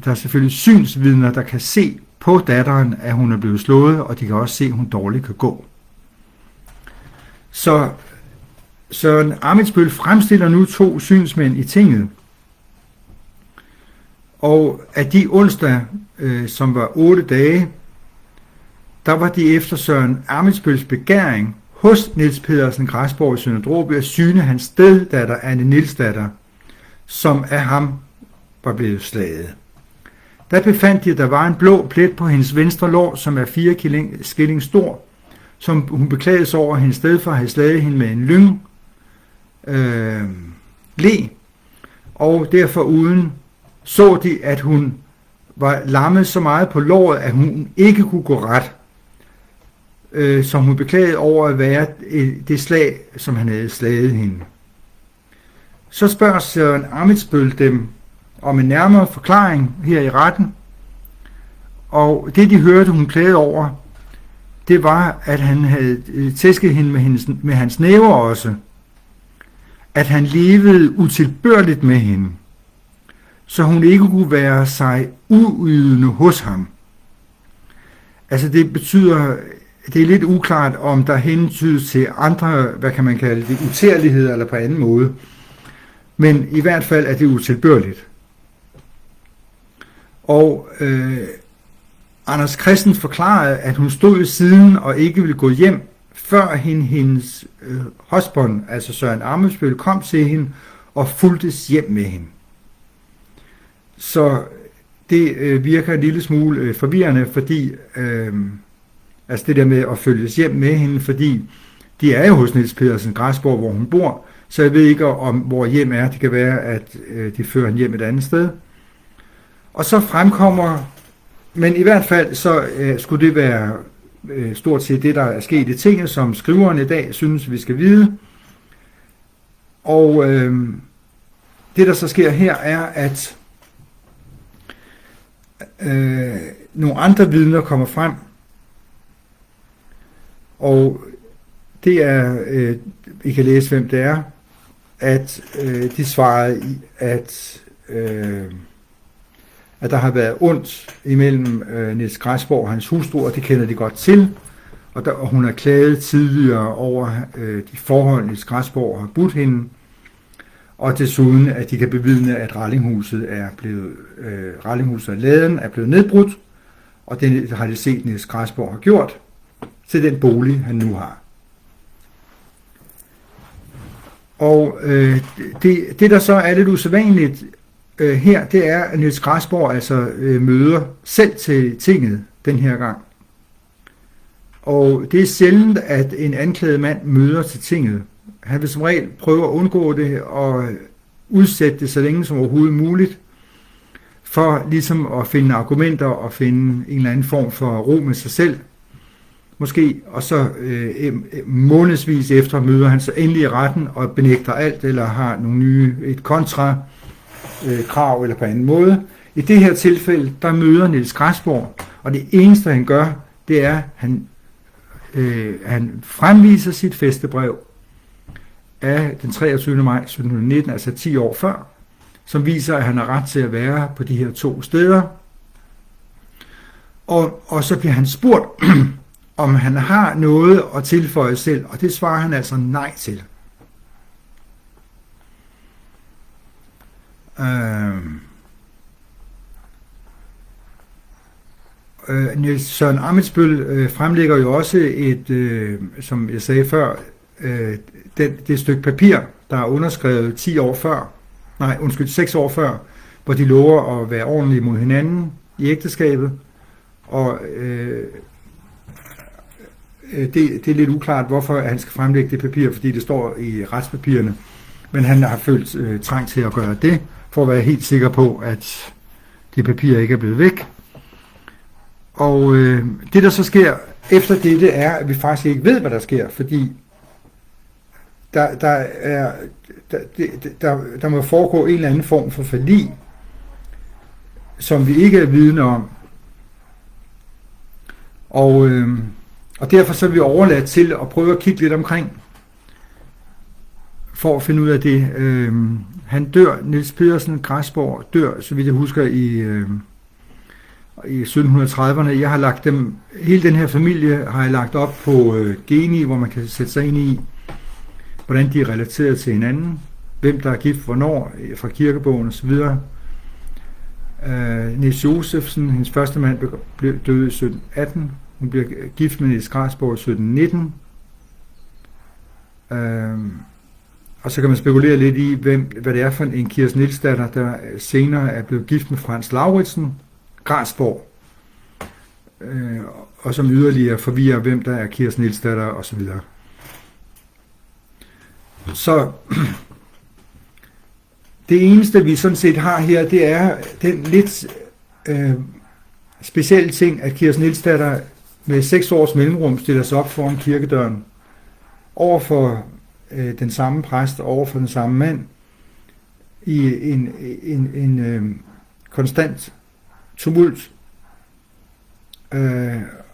der er selvfølgelig synsvidner, der kan se på datteren, at hun er blevet slået, og de kan også se, at hun dårligt kan gå. Så Søren Ammitzbøll fremstiller nu 2 synsmænd i tinget. Og af de onsdag, som var 8 dage, der var de efter Søren Ammitzbølls begæring hos Niels Pedersen Græsborg i Sønder Dråby at syne hans steddatter Anne Nielsdatter, som af ham var blevet slaget. Der befandt de, at der var en blå plet på hendes venstre lår, som er 4 skilling stor, som hun beklagede sig over, at hendes stedfar havde slaget hende med en lyng le, og derfor uden så de, at hun var lammet så meget på låret, at hun ikke kunne gå ret, som hun beklagede over at være det slag, som han havde slaget hende. Så spørger Søren Ammitzbøll dem om en nærmere forklaring her i retten, og det de hørte, hun klagede over, det var, at han havde tæsket hende med hans næver også, at han levede utilbørligt med hende, så hun ikke kunne være sig uydende hos ham. Altså det betyder, det er lidt uklart, om der hentydes til andre, hvad kan man kalde det, utærligheder eller på anden måde. Men i hvert fald er det utilbørligt. Og Anders Christen forklarede, at hun stod ved siden og ikke ville gå hjem, før hendes husband, altså Søren Ammitzbøll, kom til hende og fulgtes hjem med hende. Så det virker en lille smule forvirrende, fordi altså det der med at følges hjem med hende, fordi de er jo hos Niels Pedersen Græsborg, hvor hun bor, Så jeg ved ikke, om hvor hjem er. Det kan være, at de fører han hjem et andet sted. Og så fremkommer, men i hvert fald så skulle det være stort set det, der er sket i tinget, som skriveren i dag synes, vi skal vide. Og det, der så sker her, er, at nogle andre vidner kommer frem, og det er, I kan læse, hvem det er, at de svarede, at der har været ondt imellem Niels Græsborg og hans hustru, og det kender de godt til, og hun har klaget tidligere over de forhold, Niels Græsborg har budt hende, og desuden, at de kan bevidne, at Rallinghuset er blevet, Rallinghuset og laden er blevet nedbrudt, og det har de set, Niels Græsborg har gjort til den bolig, han nu har. Og det, der så er lidt usædvanligt her, det er, at Niels Græsborg altså møder selv til tinget den her gang. Og det er sjældent, at en anklaget mand møder til tinget. Han vil som regel prøve at undgå det og udsætte det så længe som overhovedet muligt, for ligesom at finde argumenter og finde en eller anden form for ro med sig selv. Måske, og så månedsvis efter møder han så endelig i retten og benægter alt, eller har nogle nye, et kontra krav eller på anden måde. I det her tilfælde, der møder Niels Græsborg, og det eneste han gør, det er, han fremviser sit fæstebrev af den 23. maj 1719, altså 10 år før, som viser, at han har ret til at være på de her 2 steder. Og så bliver han spurgt, om han har noget at tilføje selv, og det svarer han altså nej til. Niels Søren Ammitzbøll fremlægger jo også et, som jeg sagde før, det stykke papir, der er underskrevet 6 år før, hvor de lover at være ordentlige mod hinanden i ægteskabet, og det er lidt uklart, hvorfor han skal fremlægge det papir, fordi det står i retspapirerne, men han har følt trang til at gøre det, for at være helt sikker på, at det papir ikke er blevet væk. Og det, der så sker efter det er, at vi faktisk ikke ved, hvad der sker, fordi der må foregå en eller anden form for forlig, som vi ikke er vidne om. Og derfor så er vi overladt til at prøve at kigge lidt omkring, for at finde ud af det. Han dør, Niels Pedersen Græsborg dør, så vidt jeg husker, i 1730'erne. Jeg har lagt dem, hele den her familie har jeg lagt op på Geni, hvor man kan sætte sig ind i, hvordan de er relateret til hinanden, hvem der er gift hvornår, fra kirkebogen osv. Niels Josefsen, hendes første mand, blev død i 1718. Hun bliver gift med Niels Græsborg i 1719. Og så kan man spekulere lidt i, hvad det er for en Kirsten Nielsdatter, der senere er blevet gift med Frans Lauritsen Græsborg, og som yderligere forvirrer, hvem der er Kirsten Nielsdatter osv. Så det eneste, vi sådan set har her, det er den lidt specielle ting, at Kirsten Nielsdatter med 6 års mellemrum stiller sig op foran kirkedøren over for den samme præst, over for den samme mand, i en konstant tumult,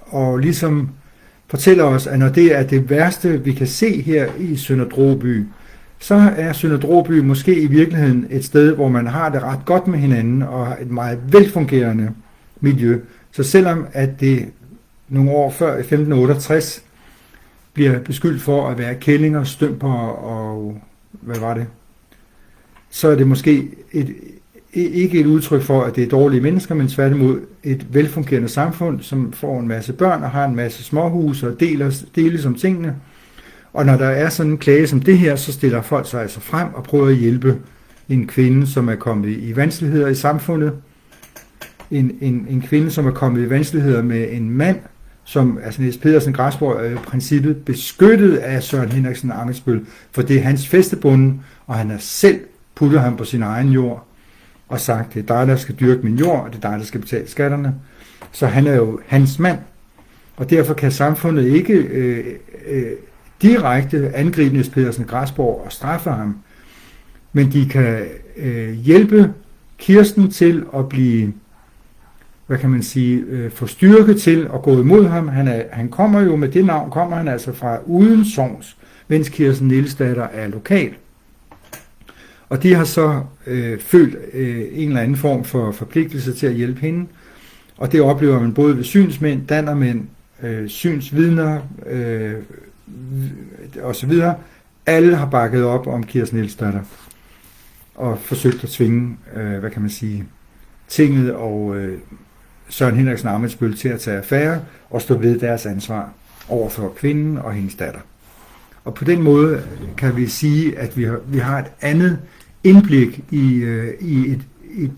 og ligesom fortæller os, at når det er det værste, vi kan se her i Sønder Dråby, så er Sønder Dråby måske i virkeligheden et sted, hvor man har det ret godt med hinanden, og har et meget velfungerende miljø. Så selvom at det nogle år før, i 1568, bliver beskyldt for at være kællinger, stømper og hvad var det, så er det måske ikke et udtryk for, at det er dårlige mennesker, men tværtimod et velfungerende samfund, som får en masse børn og har en masse småhuse og deles om tingene. Og når der er sådan en klage som det her, så stiller folk sig altså frem og prøver at hjælpe en kvinde, som er kommet i vanskeligheder i samfundet. En kvinde, som er kommet i vanskeligheder med en mand, som altså Niels Pedersen Græsborg er i princippet beskyttet af Søren Henriksen Ammitzbøll, for det er hans fæstebonde, og han har selv puttet ham på sin egen jord, og sagt, det er dig, der skal dyrke min jord, og det er dig, der skal betale skatterne. Så han er jo hans mand, og derfor kan samfundet ikke direkte angribe Niels Pedersen Græsborg og straffe ham, men de kan hjælpe Kirsten til at blive, hvad kan man sige, få styrke til at gå imod ham. Han kommer jo med det navn, kommer han altså fra uden sogns, mens Kirsten Nielsdatter er lokal. Og de har så følt en eller anden form for forpligtelse til at hjælpe hende, og det oplever man både ved synsmænd, dannermænd, synsvidner osv. Alle har bakket op om Kirsten Nielsdatter og forsøgt at tvinge, hvad kan man sige, tinget og Søren Henriksen Ammitzbøll til at tage affære og stå ved deres ansvar over for kvinden og hendes datter. Og på den måde kan vi sige, at vi har et andet indblik i et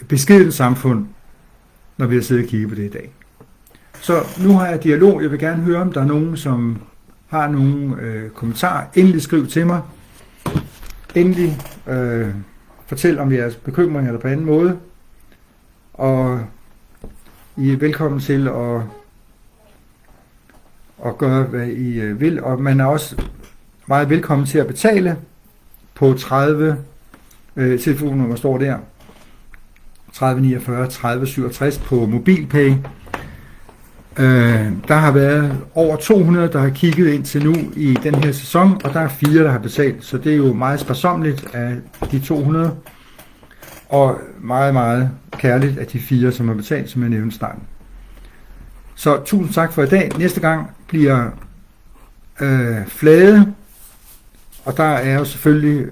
beskedent samfund, når vi har siddet og kigget på det i dag. Så nu har jeg dialog. Jeg vil gerne høre, om der er nogen, som har nogle kommentarer. Endelig skriv til mig. Endelig fortæl om jeres bekymringer eller på anden måde. Og I er velkommen til at gøre, hvad I vil. Og man er også meget velkommen til at betale på 30 telefonnummer står der. 30 49 30 67 på MobilePay. Der har været over 200, der har kigget ind til nu i den her sæson, og der er 4, der har betalt, så det er jo meget sparsomligt af de 200, og meget, meget kærligt af de 4, som har betalt, som jeg nævnte i starten. Så tusind tak for i dag. Næste gang bliver flade, og der er jo selvfølgelig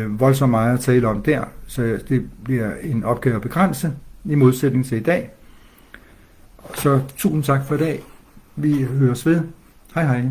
voldsomt meget at tale om der, så det bliver en opgave at begrænse i modsætning til i dag. Så tusind tak for i dag. Vi høres ved. Hej hej.